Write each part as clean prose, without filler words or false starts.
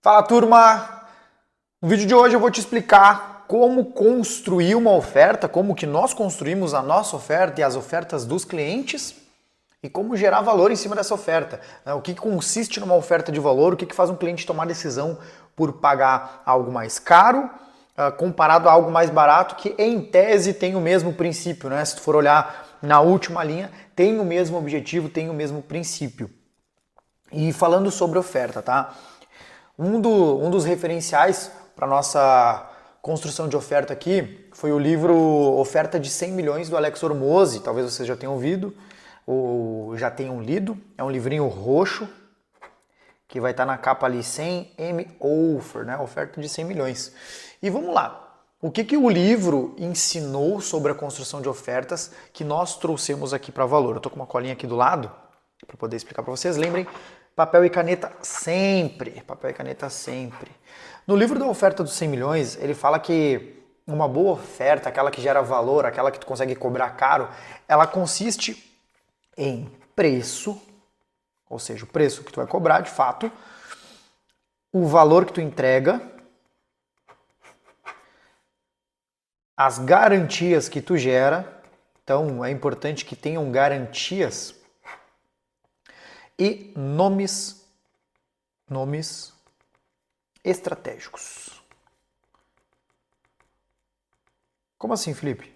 Fala, turma! No vídeo de hoje eu vou te explicar como construir uma oferta, como que nós construímos a nossa oferta e as ofertas dos clientes e como gerar valor em cima dessa oferta. O que consiste numa oferta de valor, o que faz um cliente tomar decisão por pagar algo mais caro comparado a algo mais barato que em tese tem o mesmo princípio, né? Se tu for olhar na última linha, tem o mesmo objetivo, tem o mesmo princípio. E falando sobre oferta, tá? Um dos referenciais para nossa construção de oferta aqui foi o livro Oferta de 100 Milhões do Alex Hormozi. Talvez vocês já tenham ouvido ou já tenham lido. É um livrinho roxo que vai estar na capa ali, 100M Offer, né? Oferta de 100 milhões. E vamos lá. O que o livro ensinou sobre a construção de ofertas que nós trouxemos aqui para valor? Eu estou com uma colinha aqui do lado para poder explicar para vocês. Lembrem, papel e caneta sempre. Papel e caneta sempre. No livro da oferta dos 100 milhões, ele fala que uma boa oferta, aquela que gera valor, aquela que tu consegue cobrar caro, ela consiste em preço, ou seja, o preço que tu vai cobrar de fato, o valor que tu entrega, as garantias que tu gera, então é importante que tenham garantias, e nomes estratégicos. Como assim, Felipe?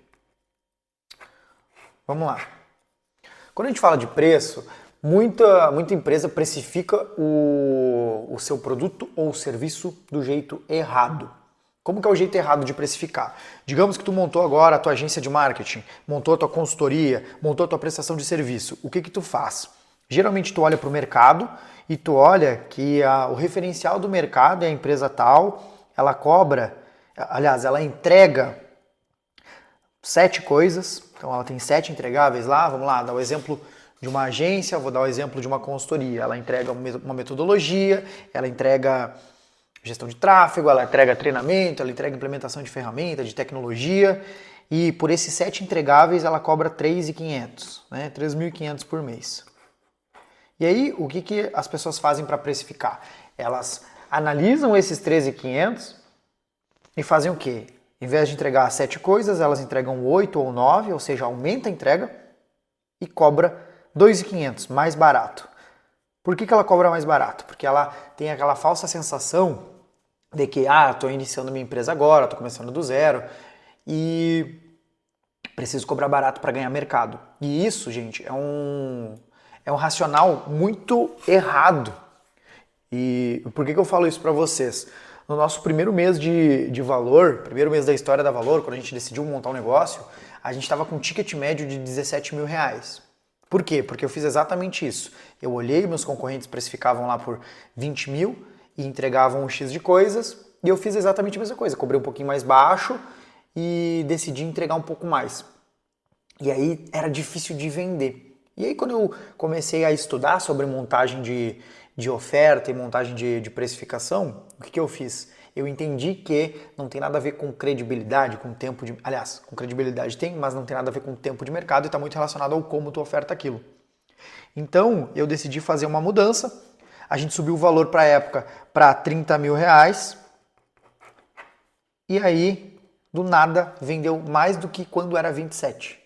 Vamos lá. Quando a gente fala de preço, muita empresa precifica o seu produto ou serviço do jeito errado. Como que é o jeito errado de precificar? Digamos que tu montou agora a tua agência de marketing, montou a tua consultoria, montou a tua prestação de serviço. O que tu faz? Geralmente tu olha para o mercado e tu olha que o referencial do mercado é a empresa tal, ela cobra, aliás, ela entrega 7 coisas, então ela tem 7 entregáveis lá, vamos lá, dar o exemplo de uma agência, vou dar o exemplo de uma consultoria, ela entrega uma metodologia, ela entrega gestão de tráfego, ela entrega treinamento, ela entrega implementação de ferramenta, de tecnologia, e por esses 7 entregáveis ela cobra 3.500, né? 3.500 por mês. E aí, o que as pessoas fazem para precificar? Elas analisam esses 13.500 e fazem o quê? Em vez de entregar 7 coisas, elas entregam 8 ou 9, ou seja, aumenta a entrega e cobra 2.500, mais barato. Por que ela cobra mais barato? Porque ela tem aquela falsa sensação de que, estou iniciando minha empresa agora, estou começando do zero e preciso cobrar barato para ganhar mercado. E isso, gente, é um racional muito errado. E por que eu falo isso para vocês? No nosso primeiro mês de valor, primeiro mês da história da Valor, quando a gente decidiu montar um negócio, a gente estava com um ticket médio de 17 mil reais. Por quê? Porque eu fiz exatamente isso. Eu olhei, meus concorrentes precificavam lá por 20 mil e entregavam um X de coisas, e eu fiz exatamente a mesma coisa. Cobrei um pouquinho mais baixo e decidi entregar um pouco mais. E aí era difícil de vender. E aí quando eu comecei a estudar sobre montagem de oferta e montagem de precificação, o que eu fiz? Eu entendi que não tem nada a ver com credibilidade, com tempo de... Aliás, com credibilidade tem, mas não tem nada a ver com tempo de mercado e está muito relacionado ao como tu oferta aquilo. Então, eu decidi fazer uma mudança. A gente subiu o valor para a época para 30 mil reais. E aí, do nada, vendeu mais do que quando era 27.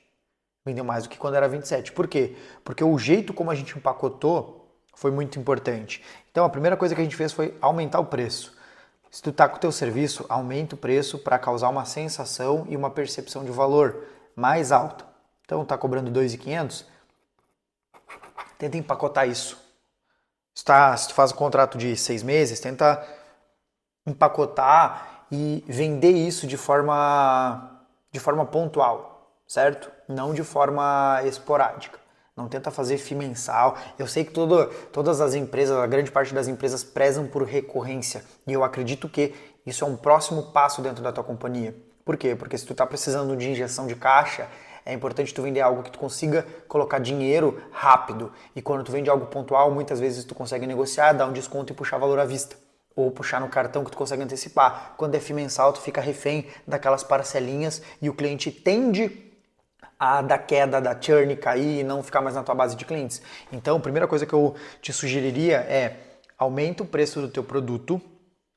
Vendeu mais do que quando era 27. Por quê? Porque o jeito como a gente empacotou foi muito importante. Então a primeira coisa que a gente fez foi aumentar o preço. Se tu tá com o teu serviço, aumenta o preço para causar uma sensação e uma percepção de valor mais alta. Então tá cobrando 2.500, tenta empacotar isso. Se tu faz um contrato de 6 meses, tenta empacotar e vender isso de forma pontual, certo? Não de forma esporádica. Não tenta fazer FII mensal. Eu sei que todas as empresas, a grande parte das empresas prezam por recorrência. E eu acredito que isso é um próximo passo dentro da tua companhia. Por quê? Porque se tu está precisando de injeção de caixa, é importante tu vender algo que tu consiga colocar dinheiro rápido. E quando tu vende algo pontual, muitas vezes tu consegue negociar, dar um desconto e puxar valor à vista. Ou puxar no cartão que tu consegue antecipar. Quando é FII mensal, tu fica refém daquelas parcelinhas e o cliente tende da queda, da churn cair e não ficar mais na tua base de clientes. Então, a primeira coisa que eu te sugeriria é aumenta o preço do teu produto,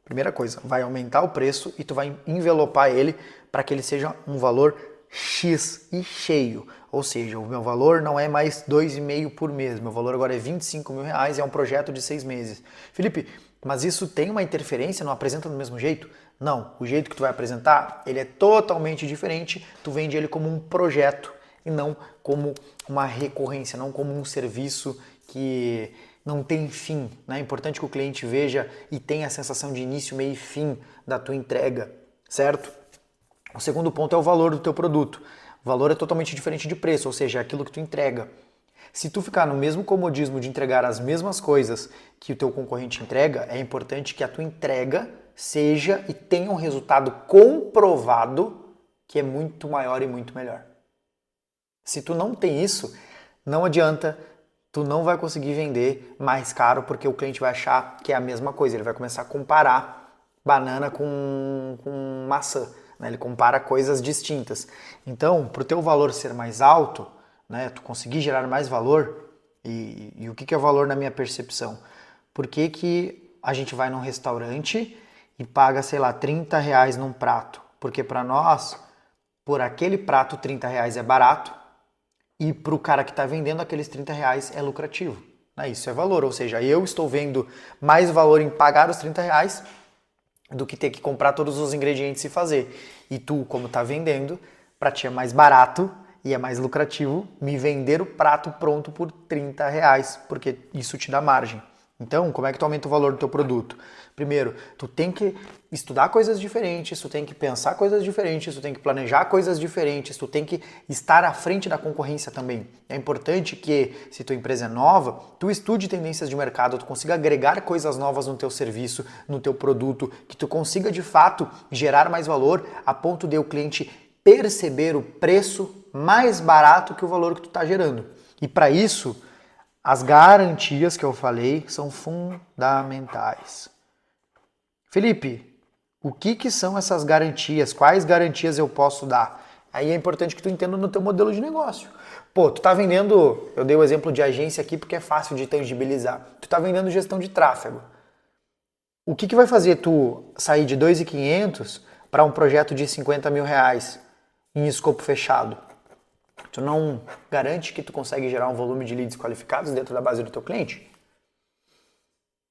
Primeira coisa, vai aumentar o preço e tu vai envelopar ele para que ele seja um valor X e cheio. Ou seja, o meu valor não é mais 2,5 por mês, meu valor agora é 25 mil reais e é um projeto de 6 meses. Felipe, mas isso tem uma interferência? Não apresenta do mesmo jeito? Não, o jeito que tu vai apresentar, ele é totalmente diferente, tu vende ele como um projeto e não como uma recorrência, não como um serviço que não tem fim. Né? É importante que o cliente veja e tenha a sensação de início, meio e fim da tua entrega, certo? O segundo ponto é o valor do teu produto. O valor é totalmente diferente de preço, ou seja, é aquilo que tu entrega. Se tu ficar no mesmo comodismo de entregar as mesmas coisas que o teu concorrente entrega, é importante que a tua entrega seja e tenha um resultado comprovado que é muito maior e muito melhor. Se tu não tem isso, não adianta, tu não vai conseguir vender mais caro porque o cliente vai achar que é a mesma coisa, ele vai começar a comparar banana com maçã. Né? Ele compara coisas distintas. Então, para o teu valor ser mais alto, né, tu conseguir gerar mais valor, e o que é valor na minha percepção? Por que a gente vai num restaurante e paga, sei lá, 30 reais num prato? Porque para nós, por aquele prato, 30 reais é barato, e para o cara que está vendendo aqueles 30 reais é lucrativo. Né? Isso é valor, ou seja, eu estou vendo mais valor em pagar os 30 reais do que ter que comprar todos os ingredientes e fazer. E tu, como tá vendendo, para ti é mais barato e é mais lucrativo me vender o prato pronto por 30 reais, porque isso te dá margem. Então, como é que tu aumenta o valor do teu produto? Primeiro, tu tem que estudar coisas diferentes, tu tem que pensar coisas diferentes, tu tem que planejar coisas diferentes, tu tem que estar à frente da concorrência também. É importante que, se tua empresa é nova, tu estude tendências de mercado, tu consiga agregar coisas novas no teu serviço, no teu produto, que tu consiga de fato gerar mais valor a ponto de o cliente perceber o preço mais barato que o valor que tu está gerando. E para isso, as garantias que eu falei são fundamentais. Felipe, o que são essas garantias? Quais garantias eu posso dar? Aí é importante que tu entenda no teu modelo de negócio. Pô, tu tá vendendo, eu dei o exemplo de agência aqui porque é fácil de tangibilizar. Tu tá vendendo gestão de tráfego. O que vai fazer tu sair de 2.500 para um projeto de 50 mil reais em escopo fechado? Tu não garante que tu consegue gerar um volume de leads qualificados dentro da base do teu cliente?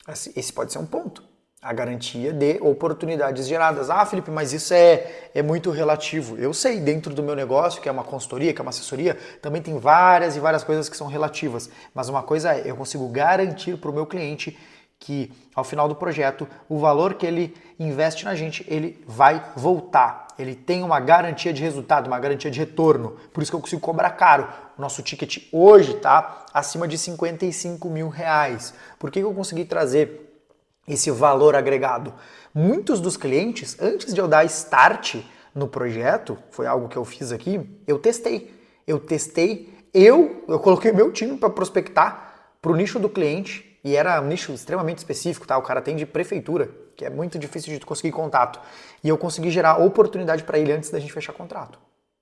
Esse pode ser um ponto. A garantia de oportunidades geradas. Ah, Felipe, mas isso é muito relativo. Eu sei, dentro do meu negócio, que é uma consultoria, que é uma assessoria, também tem várias e várias coisas que são relativas. Mas uma coisa é, eu consigo garantir para o meu cliente que, ao final do projeto, o valor que ele investe na gente, ele vai voltar. Ele tem uma garantia de resultado, uma garantia de retorno. Por isso que eu consigo cobrar caro. O nosso ticket hoje está acima de 55 mil reais. Por que eu consegui trazer esse valor agregado? Muitos dos clientes, antes de eu dar start no projeto, foi algo que eu fiz aqui, eu testei. Eu coloquei meu time para prospectar para o nicho do cliente, e era um nicho extremamente específico, tá? O cara atende prefeitura, que é muito difícil de tu conseguir contato. E eu consegui gerar oportunidade para ele antes da gente fechar contrato.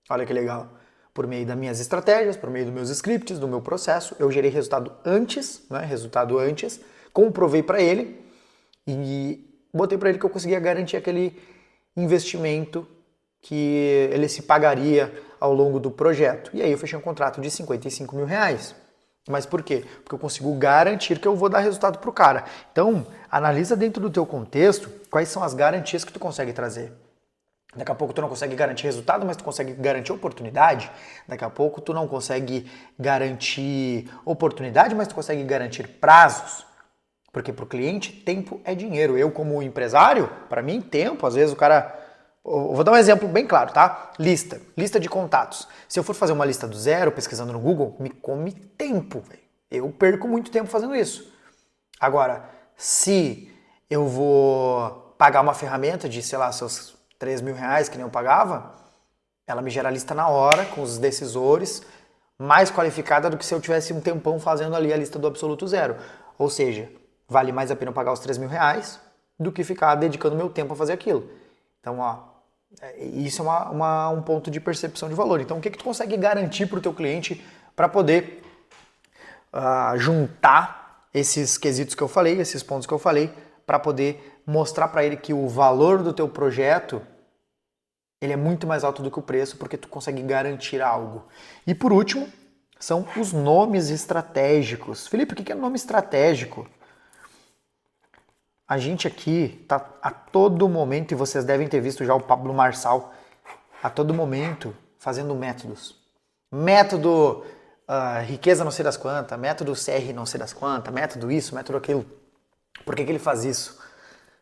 Olha que legal. Por meio das minhas estratégias, por meio dos meus scripts, do meu processo, eu gerei resultado antes, comprovei para ele e botei para ele que eu conseguia garantir aquele investimento que ele se pagaria ao longo do projeto. E aí eu fechei um contrato de 55 mil reais. Mas por quê? Porque eu consigo garantir que eu vou dar resultado para o cara. Então, analisa dentro do teu contexto quais são as garantias que tu consegue trazer. Daqui a pouco tu não consegue garantir resultado, mas tu consegue garantir oportunidade. Daqui a pouco tu não consegue garantir oportunidade, mas tu consegue garantir prazos. Porque para o cliente, tempo é dinheiro. Eu, como empresário, para mim, tempo, às vezes o cara... Eu vou dar um exemplo bem claro, tá? Lista de contatos. Se eu for fazer uma lista do zero, pesquisando no Google, me come tempo, velho. Eu perco muito tempo fazendo isso. Agora, se eu vou pagar uma ferramenta de, sei lá, seus 3 mil reais, que nem eu pagava, ela me gera a lista na hora, com os decisores, mais qualificada do que se eu tivesse um tempão fazendo ali a lista do absoluto zero. Ou seja, vale mais a pena eu pagar os 3 mil reais do que ficar dedicando meu tempo a fazer aquilo. Então, ó, isso é um ponto de percepção de valor. Então, o que tu consegue garantir para o teu cliente para poder juntar esses quesitos que eu falei, esses pontos que eu falei, para poder mostrar para ele que o valor do teu projeto ele é muito mais alto do que o preço, porque tu consegue garantir algo. E por último, são os nomes estratégicos. Felipe, o que é nome estratégico? A gente aqui tá a todo momento, e vocês devem ter visto já o Pablo Marçal, a todo momento fazendo métodos. Método riqueza não sei das quantas, método CR não sei das quantas, método isso, método aquilo. Por que ele faz isso?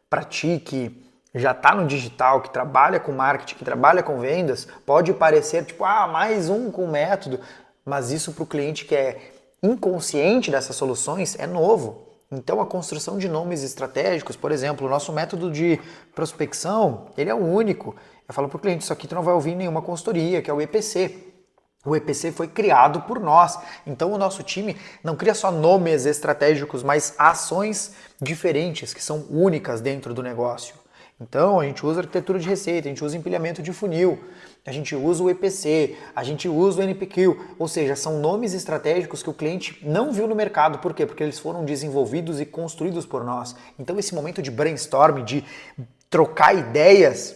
Para ti que já está no digital, que trabalha com marketing, que trabalha com vendas, pode parecer tipo, mais um com método, mas isso para o cliente que é inconsciente dessas soluções é novo. Então a construção de nomes estratégicos, por exemplo, o nosso método de prospecção, ele é o único. Eu falo para o cliente, isso aqui tu não vai ouvir em nenhuma consultoria, que é o EPC. O EPC foi criado por nós, então o nosso time não cria só nomes estratégicos, mas ações diferentes, que são únicas dentro do negócio. Então a gente usa arquitetura de receita, a gente usa empilhamento de funil, a gente usa o EPC, a gente usa o NPQ, ou seja, são nomes estratégicos que o cliente não viu no mercado. Por quê? Porque eles foram desenvolvidos e construídos por nós. Então esse momento de brainstorm, de trocar ideias,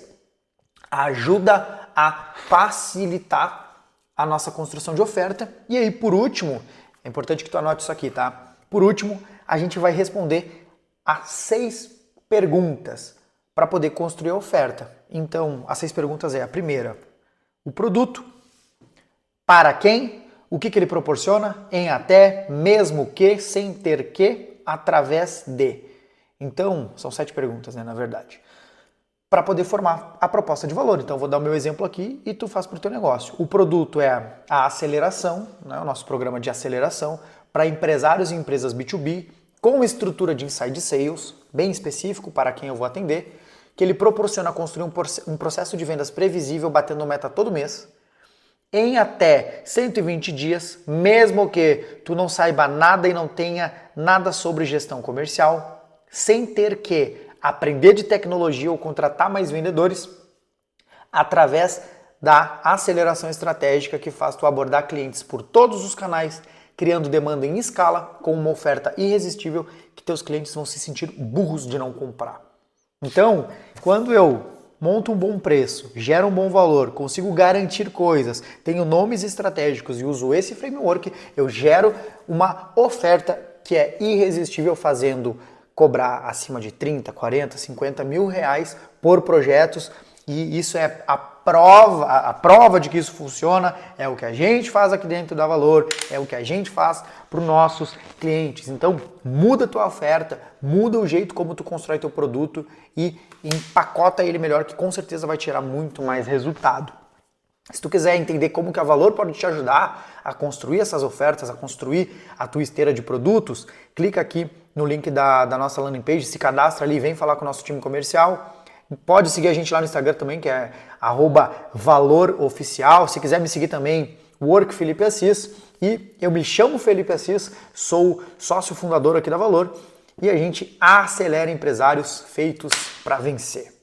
ajuda a facilitar a nossa construção de oferta. E aí, por último, é importante que tu anote isso aqui, tá? Por último, a gente vai responder a 6 perguntas para poder construir a oferta. Então, as 6 perguntas é a primeira, o produto, para quem, o que ele proporciona, em até, mesmo que, sem ter que, através de. Então, são 7 perguntas, né, na verdade, para poder formar a proposta de valor. Então, eu vou dar o meu exemplo aqui e tu faz para o teu negócio. O produto é a aceleração, né, o nosso programa de aceleração para empresários e empresas B2B, com estrutura de inside sales, bem específico para quem eu vou atender, que ele proporciona construir um processo de vendas previsível, batendo meta todo mês, em até 120 dias, mesmo que tu não saiba nada e não tenha nada sobre gestão comercial, sem ter que aprender de tecnologia ou contratar mais vendedores, através da aceleração estratégica que faz tu abordar clientes por todos os canais, criando demanda em escala, com uma oferta irresistível que teus clientes vão se sentir burros de não comprar. Então, quando eu monto um bom preço, gero um bom valor, consigo garantir coisas, tenho nomes estratégicos e uso esse framework, eu gero uma oferta que é irresistível, fazendo cobrar acima de 30, 40, 50 mil reais por projetos. E isso é a prova de que isso funciona, é o que a gente faz aqui dentro da Valor, é o que a gente faz para os nossos clientes. Então, muda a tua oferta, muda o jeito como tu constrói teu produto e empacota ele melhor, que com certeza vai tirar muito mais resultado. Se tu quiser entender como que a Valor pode te ajudar a construir essas ofertas, a construir a tua esteira de produtos, clica aqui no link da nossa landing page, se cadastra ali, vem falar com o nosso time comercial. Pode seguir a gente lá no Instagram também, que é @valoroficial. Se quiser me seguir também, @workfelipeassis. E eu me chamo Felipe Assis, sou sócio fundador aqui da Valor e a gente acelera empresários feitos para vencer.